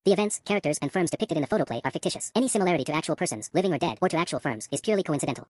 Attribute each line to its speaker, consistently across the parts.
Speaker 1: The events, characters, and firms depicted in the photoplay are fictitious. Any similarity to actual persons, living or dead, or to actual firms, is purely coincidental.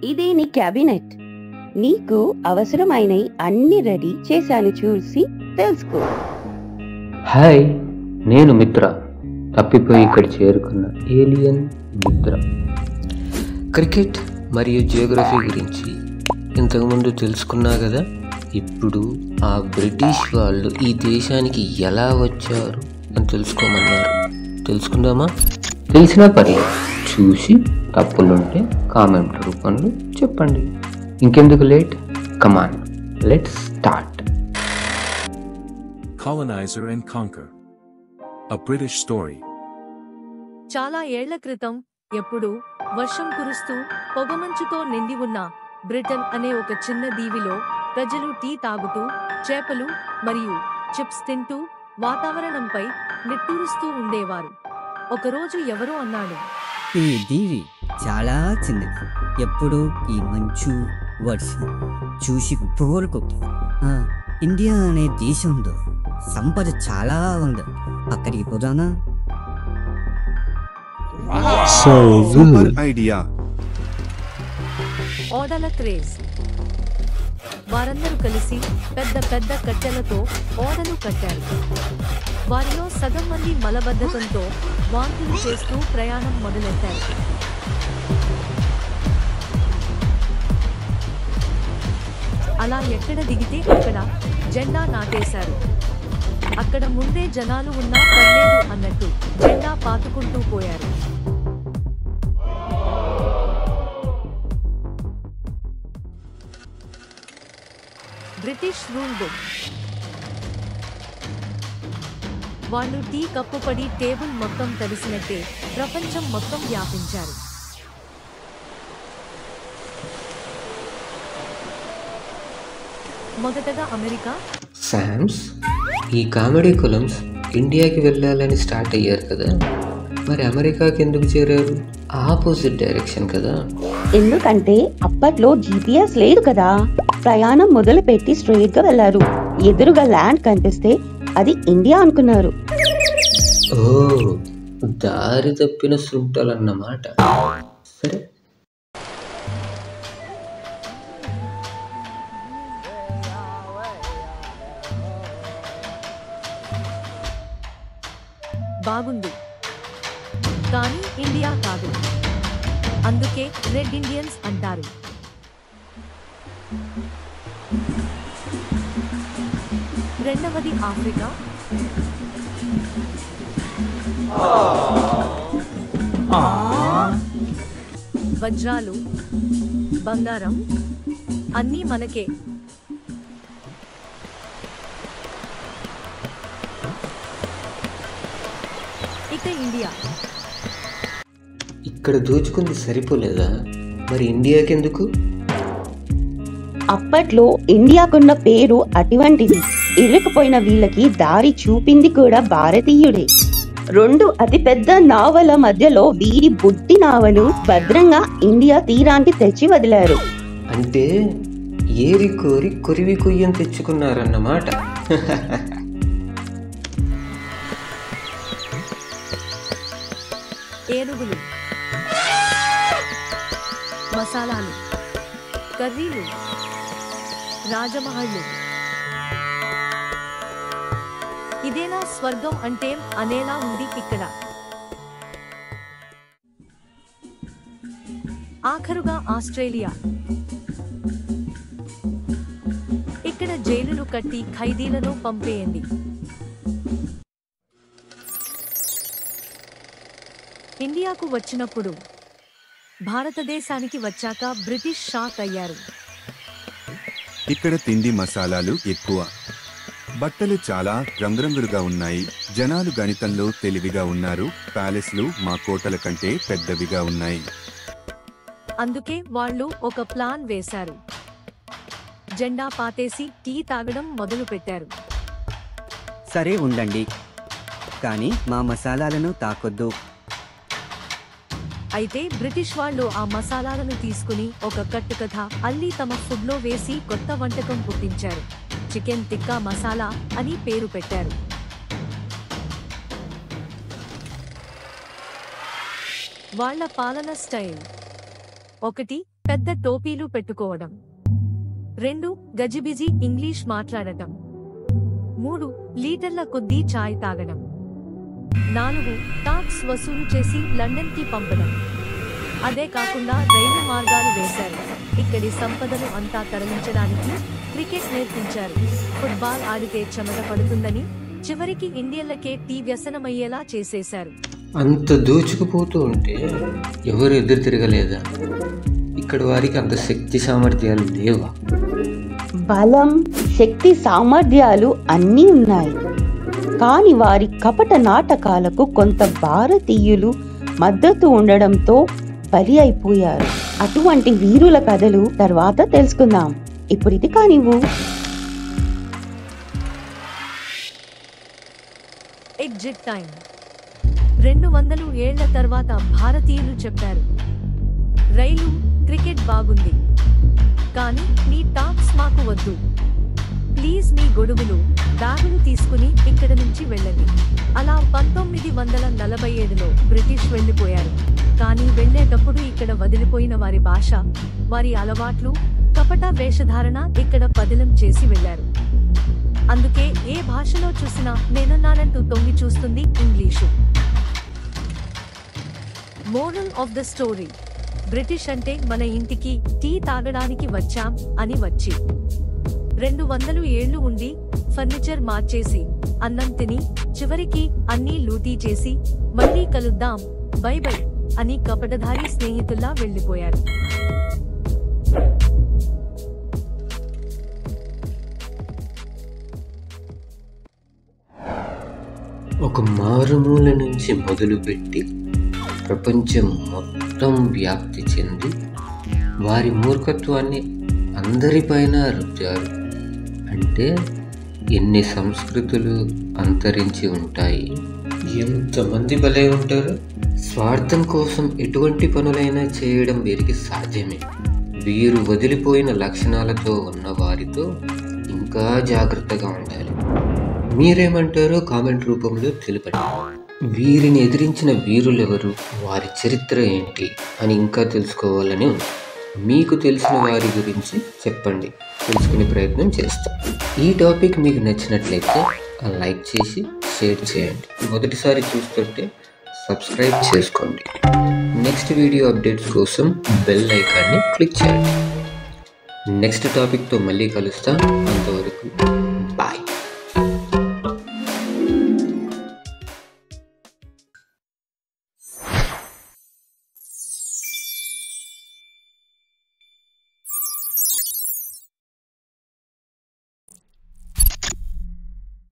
Speaker 2: ఇదే నీ cabinet. నీకు అవసరమైన అన్ని ready చేశాను, చూసి తెలుసుకో.
Speaker 3: Hi, నేను మిత్ర. తప్పిపోయి ఇక్కడ చేరుకున్న ఏలియన్ మిత్ర. క్రికెట్ మరియు జియోగ్రఫీ గురించి ఇంతకుముందు తెలుసుకున్నా కదా. ఇప్పుడు ఆ బ్రిటిష్ వాళ్ళు ఈ దేశానికి ఎలా వచ్చారు అని తెలుసుకోమన్నారు. తెలుసుకుందామా? తెలిసినా పర్లేదు, చూసి తప్పులుంటే కామెంట్ రూపంలో చెప్పండి. ఇంకెందుకు late, come on let's start.
Speaker 4: Colonizer and Conquer, a British story.
Speaker 5: చాలా ఏళ్ల క్రితం ఎప్పుడు వర్షం కురుస్తూ పొగమంచుతో నిండి ఉన్న బ్రిటన్ అనే ఒక చిన్న దీవిలో ప్రజలు టీ తాగుతూ, చేపలు మరియు చిప్స్ తింటూ వాతావరణంపై నిట్టూరుస్తూ ఉండేవారు. ఒకరోజు ఎవరో అన్నాడు,
Speaker 6: ఈ దీవి చాలా చిన్నది. ఎప్పుడు ఈ మంచు వర్షం చూసి పోరుకుంది. ఇండియా అనే దేశంలో సంపద చాలా ఉంది. అక్కడికి పోదానా?
Speaker 4: Super idea.
Speaker 5: ఓడల క్రేజ్. వారందరూ కలిసి పెద్ద పెద్ద కట్టెలతో ఓడలు కట్టారు. వారిలో సగం మంది మలబద్ధకంతో వాంతులు చేస్తూ ప్రయాణం మొదలెట్టారు. అలా ఎక్కడ దిగితే అక్కడ జెండా నాటేశారు. అక్కడ ముందే జనాలు ఉన్నా పర్లేదు అన్నట్టు జెండా పాతుకుంటూ పోయారు. British rule book. వాళ్ళు టీ కప్పు పడి టేబుల్ మొత్తం తడిసినట్టే ప్రపంచం మొత్తం వ్యాపించారు. మొదటగా అమెరికా.
Speaker 3: శామ్స్, ఈ కామెడీ కొలమ్స్ ఇండియాకి వెళ్ళాలని స్టార్ట్ అయ్యారు కదా, మరి అమెరికాకి ఎందుకు చేరారు? ఆపోజిట్ డైరెక్షన్ కదా.
Speaker 2: ఎందుకంటే అప్పట్లో GPS లేదు కదా. ప్రయాణం మొదలు పెట్టి స్ట్రెయిట్ గా వెళ్లారు. ఎదురుగా ల్యాండ్ కనిపిస్తే అది ఇండియా అనుకున్నారు.
Speaker 3: ఓ, దారి తప్పిన సుంటలన్నమాట. సరే,
Speaker 5: బాగుంది, కానీ ఇండియా కాదు. అందుకే రెడ్ ఇండియన్స్ అంటారు. రెండవది ఆఫ్రికా. వజ్రాలు, బంగారం అన్నీ మనకే. ఇక ఇండియా.
Speaker 3: ఇక్కడ దోచుకుంది సరిపోలేదా? మరి ఇండియాకి ఎందుకు?
Speaker 2: అప్పట్లో ఇండియాకున్న పేరు అటువంటిది. ఇరుక్కుపోయిన వీళ్ళకి దారి చూపింది కూడా భారతీయుడే. రెండు అతిపెద్ద నావల మధ్యలో వీరి బుద్ధి నావను భద్రంగా ఇండియా తీరానికి తెచ్చి వదిలారు.
Speaker 3: అంటే ఏరి కోరి కొరివి కొయ్యం తెచ్చుకున్నారన్నమాట.
Speaker 5: ఏనుగులు, మసాలాలు, కర్రీలు, రాజమహళ్ళు. ఇదేనా స్వర్గం అంటే అనేలా ఉంది ఇక్కడ. ఆఖరుగా ఆస్ట్రేలియా. ఇక్కడ జైలులు కట్టి ఖైదీలను పంపేయండి. ఇండియాకు వచ్చినప్పుడు భారతదేశానికి వచ్చాక బ్రిటిష్ షాక్ అయ్యారు.
Speaker 7: ఇక్కడ తిండి మసాలాలు ఎక్కువ, బట్టలు చాలా రంగురంగులుగా ఉన్నాయి, జనాలు గణితంలో తెలివిగా ఉన్నారు, ప్యాలెస్లు మా కోటల కంటే పెద్దవిగా ఉన్నాయి.
Speaker 5: అందుకే వాళ్ళు ఒక ప్లాన్ వేశారు. జెండా పాతేసి టీ తాగడం మొదలు పెట్టారు.
Speaker 6: సరే ఉండండి, కానీ మా మసాలాలను తాకొద్దు.
Speaker 5: అయితే బ్రిటిష్ వాళ్ళు ఆ మసాలాలను తీసుకుని ఒక కట్టుకథ అల్లి తమ ఫుడ్లో వేసి కొత్త వంటకం పుట్టించారు. చికెన్ టిక్కా మసాలా అని పేరు పెట్టారు. వాళ్ళ పాలన స్టైల్: 1. పెద్ద టోపీలు పెట్టుకోవడం. 2. గజిబిజి ఇంగ్లీష్ మాట్లాడటం. 3. లీటర్ల కొద్దీ చాయ్ తాగడం. 4. టాక్స్ వసూలు చేసి లండన్కి పంపడం. అదే కాకుండా రైలు మార్గాలు వేశారు. ఇక్కడి సంపదను అంతా తరలించడానికి క్రికెట్ నేర్పించారు. ఫుట్బాల్ ఆడితే చెమట పడుతుందని చివరికి ఇండియన్లకే టీ వ్యసనమయ్యేలా చేసేశారు.
Speaker 3: అంత దూచుకుపోతూ ఉంటే ఎవరు ఎదురు తిరగలేదా? ఇక్కడ వారికి అంత శక్తి సామర్థ్యాలు లేవా?
Speaker 2: బలం, శక్తి, సామర్థ్యాలు అన్నీ ఉన్నాయి. కాని వారి కపట నాటకాలకు కొంత భారతీయులు మద్దతు ఉండడంతో బలి అయిపోయారు. అటువంటి వీరుల కథలు తర్వాత తెలుసుకుందాం. ఇప్పుడు ఇది కానివ్వు.
Speaker 5: Exit time. 200 ఏళ్ల తర్వాత భారతీయులు చెప్పారు, రైలు, క్రికెట్ బాగుంది, కానీ మీ టాక్స్ మాకు వద్దు. ప్లీజ్ మీ గొడుగులు, బ్యాగులు తీసుకుని ఇక్కడ నుంచి వెళ్ళండి. అలా 1947లో బ్రిటిష్ వెళ్ళిపోయారు. కానీ వెళ్లేటప్పుడు ఇక్కడ వదిలిపోయిన వారి భాష, వారి అలవాట్లు, కపట వేషధారణ ఇక్కడ పదిలం చేసి వెళ్లారు. అందుకే ఏ భాషలో చూసినా నేనున్నానంటూ తొంగి చూస్తుంది English. Moral of the story: British అంటే మన ఇంటికి టీ తాగడానికి వచ్చాం అని వచ్చి 200 ఏళ్లు ఉండి ఫర్నిచర్ మార్చేసి అన్నం తిని చివరికి అన్నీ లూటీ చేసి మళ్ళీ కలుద్దాం, బై బై అని కపటధారి స్నేహితుల్లా వెళ్లిపోయారు.
Speaker 3: ఒక మారుమూల నుంచి మొదలుపెట్టి ప్రపంచం మొత్తం వ్యాప్తి చెంది వారి మూర్ఖత్వాన్ని అందరిపైన రుద్దారు. అంటే ఎన్ని సంస్కృతులు అంతరించి ఉంటాయి, ఎంతమంది భలే ఉంటారు. స్వార్థం కోసం ఎటువంటి పనులైనా చేయడం వీరికి సాధ్యమే. వీరు వదిలిపోయిన లక్షణాలతో ఉన్న వారితో ఇంకా జాగ్రత్తగా ఉండాలి. మీరేమంటారో కామెంట్ రూపంలో తెలుపండి. వీరిని ఎదిరించిన వీరులెవరు, వారి చరిత్ర ఏంటి అని ఇంకా తెలుసుకోవాలని ఉంది. మీకు తెలిసిన వారి గురించి చెప్పండి, తెలుసుకునే ప్రయత్నం చేస్తాం. ఈ టాపిక్ మీకు నచ్చినట్లయితే లైక్ చేసి షేర్ చేయండి. మొదటిసారి చూస్తుంటే సబ్స్క్రైబ్ చేసుకోండి. నెక్స్ట్ వీడియో అప్డేట్స్ కోసం బెల్ ఐకాన్ని క్లిక్ చేయండి. నెక్స్ట్ టాపిక్తో మళ్ళీ కలుస్తాం. అంతవరకు